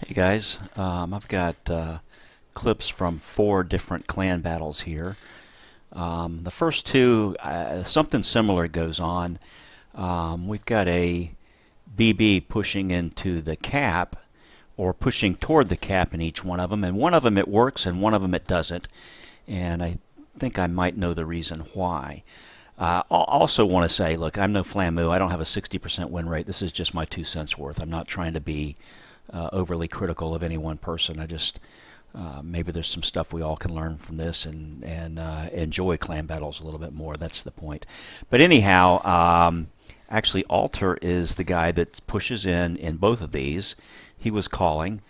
Hey guys, I've got clips from 4 different clan battles here. The first two, something similar goes on. We've got a BB pushing into the cap, or pushing toward the cap in each one of them, and one of them it works and one of them it doesn't. And I think I might know the reason why. I also want to say, look, I'm no Flamu. I don't have a 60% win rate. This is just my 2 cents worth. I'm not trying to be overly critical of any one person. I just maybe there's some stuff we all can learn from this and enjoy clan battles a little bit more. That's the point. But anyhow, actually, Alter is the guy that pushes in both of these. He was calling,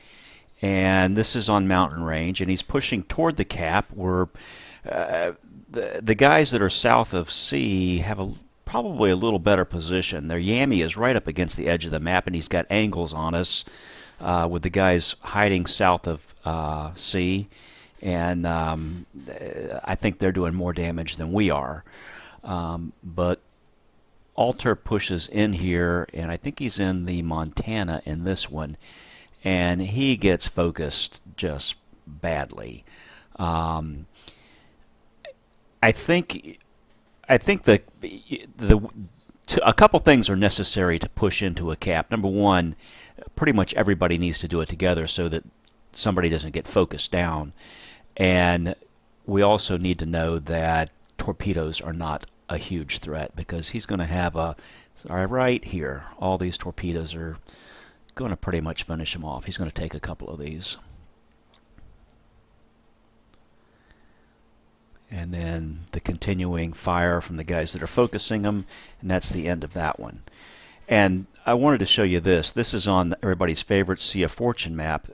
and this is on mountain range, and he's pushing toward the cap. Where the guys that are south of C have probably a little better position. Their Yami is right up against the edge of the map, and he's got angles on us with the guys hiding south of C, and I think they're doing more damage than we are. But Alter pushes in here, and I think he's in the Montana in this one, and he gets focused just badly. I think a couple things are necessary to push into a cap. Number one, pretty much everybody needs to do it together so that somebody doesn't get focused down. And we also need to know that torpedoes are not a huge threat, because he's going to have right here, all these torpedoes are going to pretty much finish him off. He's going to take a couple of these. And then the continuing fire from the guys that are focusing them, and that's the end of that one. And I wanted to show you this. This is on everybody's favorite Sea of Fortune map.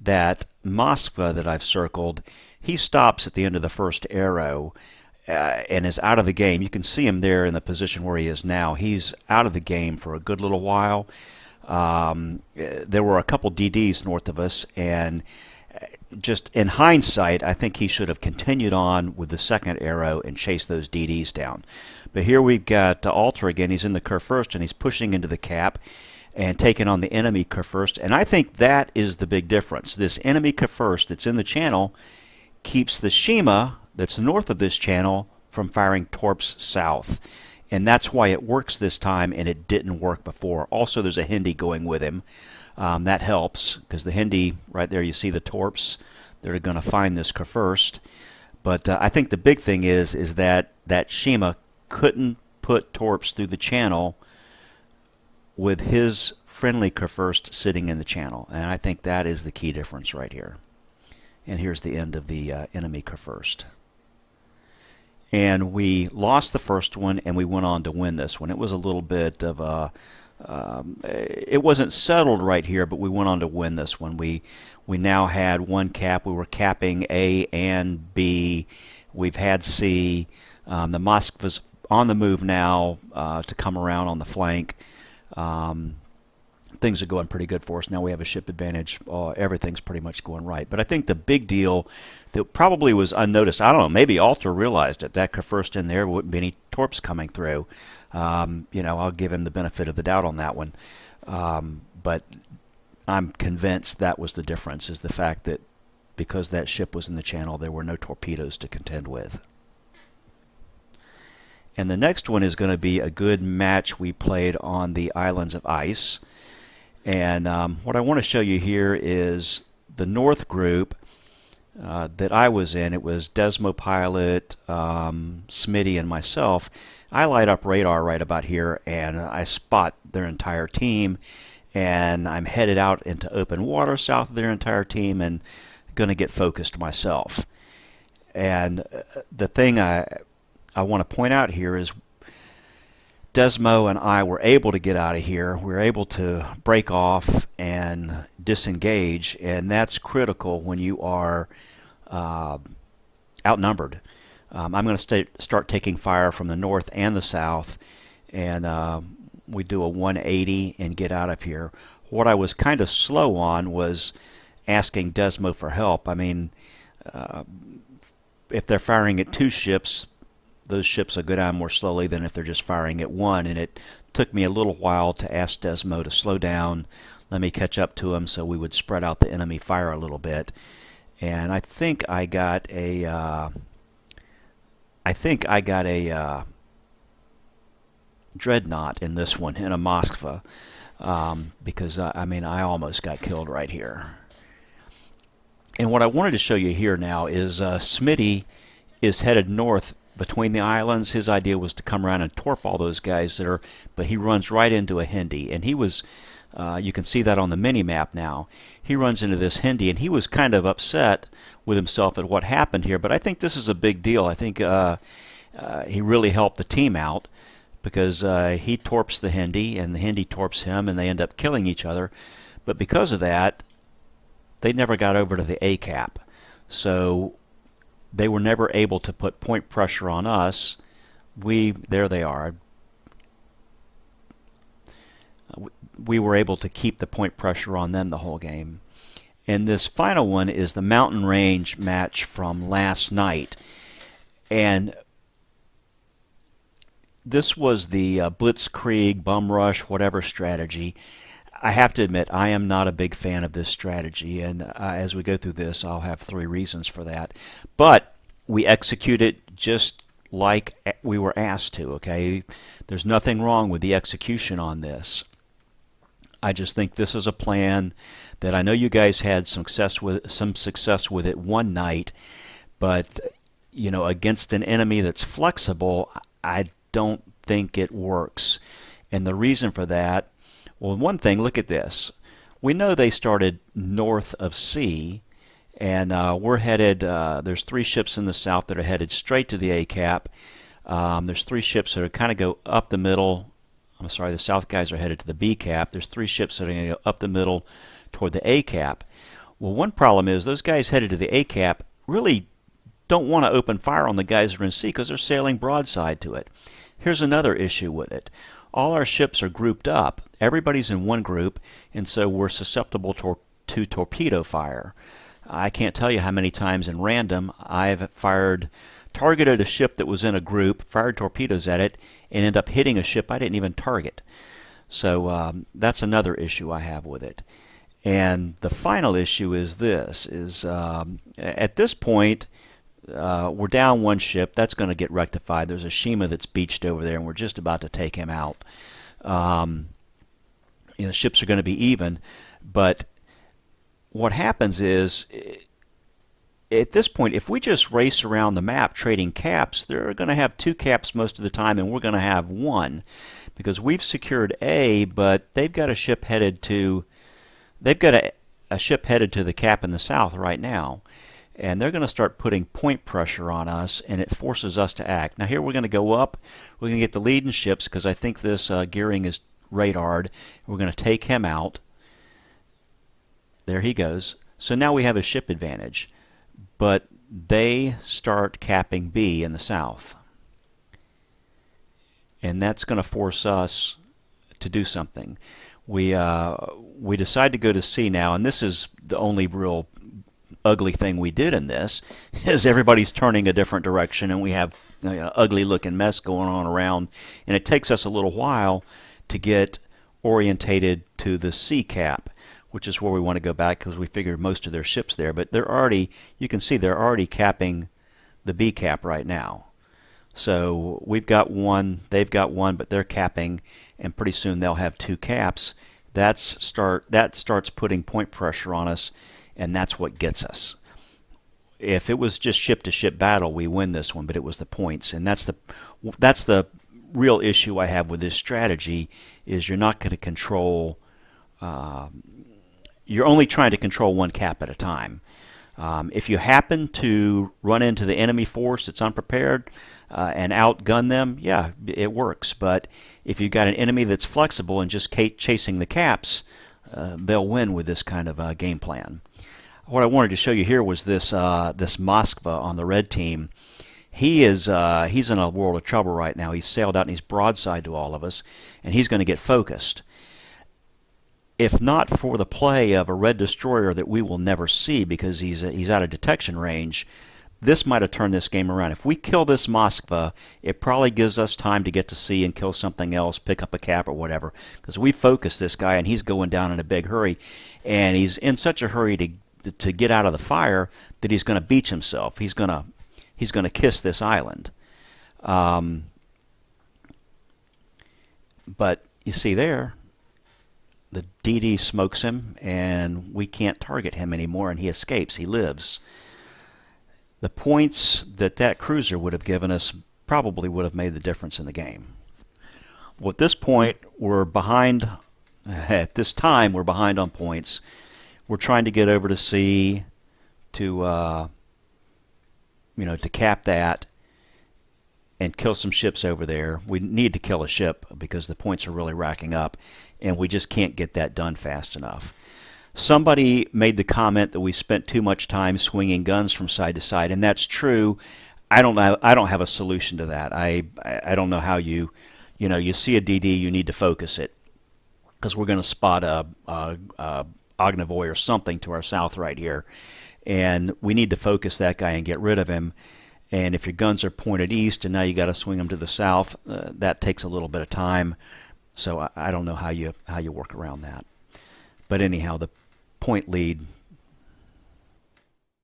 That Moskva that I've circled, he stops at the end of the first arrow and is out of the game. You can see him there in the position where he is now. He's out of the game for a good little while. There were a couple DDs north of us, and just in hindsight, I think he should have continued on with the second arrow and chased those DDs down. But here we've got Alter again. He's in the curve first, and he's pushing into the cap and taking on the enemy curve first. And I think that is the big difference. This enemy curve first that's in the channel keeps the Shima that's north of this channel from firing torps south. And that's why it works this time, and it didn't work before. Also, there's a Hindi going with him. That helps, because the Hindi, right there, you see the torps. They're going to find this curve first. But I think the big thing is that Shima couldn't put torps through the channel with his friendly curve first sitting in the channel. And I think that is the key difference right here. And here's the end of the enemy curve first. And we lost the first one, and we went on to win this one. It was a little bit of a it wasn't settled right here, but we went on to win this one. We now had one cap. We were capping A and B. We've had C. The Moskva's on the move now to come around on the flank. Things are going pretty good for us. Now we have a ship advantage. Everything's pretty much going right. But I think the big deal that probably was unnoticed, I don't know, maybe Alter realized it. That first in there wouldn't be any torps coming through. I'll give him the benefit of the doubt on that one. But I'm convinced that was the difference, is the fact that because that ship was in the channel, there were no torpedoes to contend with. And the next one is going to be a good match we played on the Islands of Ice. And what I want to show you here is the North group that I was in. It was Desmo Pilot, Smitty, and myself. I light up radar right about here, and I spot their entire team. And I'm headed out into open water south of their entire team and going to get focused myself. And the thing I want to point out here is Desmo and I were able to get out of here. We were able to break off and disengage, and that's critical when you are outnumbered. I'm going to start taking fire from the north and the south, and we do a 180 and get out of here. What I was kind of slow on was asking Desmo for help. I mean, if they're firing at 2 ships, those ships will go down more slowly than if they're just firing at 1, and it took me a little while to ask Desmo to slow down, let me catch up to him, so we would spread out the enemy fire a little bit. And I think I got a dreadnought in this one, in a Moskva, because I mean, I almost got killed right here. And what I wanted to show you here now is Smitty is headed north between the islands. His idea was to come around and torp all those guys that are, but he runs right into a Hindi, and he was, you can see that on the mini map now. He runs into this Hindi, and he was kind of upset with himself at what happened here, but I think this is a big deal. I think he really helped the team out, because he torps the Hindi, and the Hindi torps him, and they end up killing each other. But because of that, they never got over to the A cap. So they were never able to put point pressure on us. There they are. We were able to keep the point pressure on them the whole game. And this final one is the mountain range match from last night. And this was the blitzkrieg, bum rush, whatever strategy. I have to admit, I am not a big fan of this strategy, and as we go through this, I'll have 3 reasons for that. But we execute it just like we were asked to, okay? There's nothing wrong with the execution on this. I just think this is a plan that I know you guys had some success with it one night, but you know, against an enemy that's flexible, I don't think it works. And the reason for that, well, one thing, look at this. We know they started north of C, and we're headed, there's 3 ships in the south that are headed straight to the A cap. There's 3 ships that are kind of go up the middle. I'm sorry, the south guys are headed to the B cap. There's 3 ships that are going to go up the middle toward the A cap. Well, one problem is those guys headed to the A cap really don't want to open fire on the guys that are in C because they're sailing broadside to it. Here's another issue with it. All our ships are grouped up. Everybody's in one group, and so we're susceptible to torpedo fire. I can't tell you how many times in random I've targeted a ship that was in a group, fired torpedoes at it, and ended up hitting a ship I didn't even target. So that's another issue I have with it. And the final issue is this, at this point, we're down 1 ship. That's going to get rectified. There's a Shima that's beached over there, and we're just about to take him out. The ships are going to be even, but what happens is, at this point, if we just race around the map trading caps, they're going to have 2 caps most of the time, and we're going to have 1, because we've secured A, but they've got a ship headed to a ship headed to the cap in the south right now. And they're going to start putting point pressure on us, and it forces us to act. Now here we're going to go up. We're going to get the leading ships because I think this Gearing is radared. We're going to take him out. There he goes. So now we have a ship advantage. But they start capping B in the south. And that's going to force us to do something. We decide to go to C now, and this is the only real ugly thing we did in this, is everybody's turning a different direction, and we have an ugly looking mess going on around, and it takes us a little while to get orientated to the C cap, which is where we want to go back because we figured most of their ships there, but they're already, you can see they're already capping the B cap right now. So we've got 1, they've got 1, but they're capping, and pretty soon they'll have 2 caps. That starts putting point pressure on us, and that's what gets us. If it was just ship-to-ship battle, we win this one, but it was the points, and that's the real issue I have with this strategy, is you're not going to control, you're only trying to control 1 cap at a time. If you happen to run into the enemy force that's unprepared and outgun them, yeah, it works. But if you've got an enemy that's flexible and just chasing the caps, they'll win with this kind of game plan. What I wanted to show you here was this this Moskva on the red team. He's in a world of trouble right now. He's sailed out and he's broadside to all of us, and he's going to get focused. If not for the play of a red destroyer that we will never see because he's out of detection range, this might have turned this game around. If we kill this Moskva, it probably gives us time to get to C and kill something else, pick up a cap or whatever. Because we focus this guy, and he's going down in a big hurry. And he's in such a hurry to get out of the fire that he's going to beach himself. He's going to kiss this island. But you see there, the DD smokes him, and we can't target him anymore, and he escapes. He lives. The points that cruiser would have given us probably would have made the difference in the game. Well, at this point, we're behind. At this time, we're behind on points. We're trying to get over to C to to cap that and kill some ships over there. We need to kill a ship because the points are really racking up, and we just can't get that done fast enough. Somebody made the comment that we spent too much time swinging guns from side to side, and that's true. I don't have a solution to that. I don't know how you see a DD, you need to focus it, because we're going to spot a Ognavoy or something to our south right here, and we need to focus that guy and get rid of him. And if your guns are pointed east and now you got to swing them to the south, that takes a little bit of time. So I don't know how you work around that. But anyhow, the point lead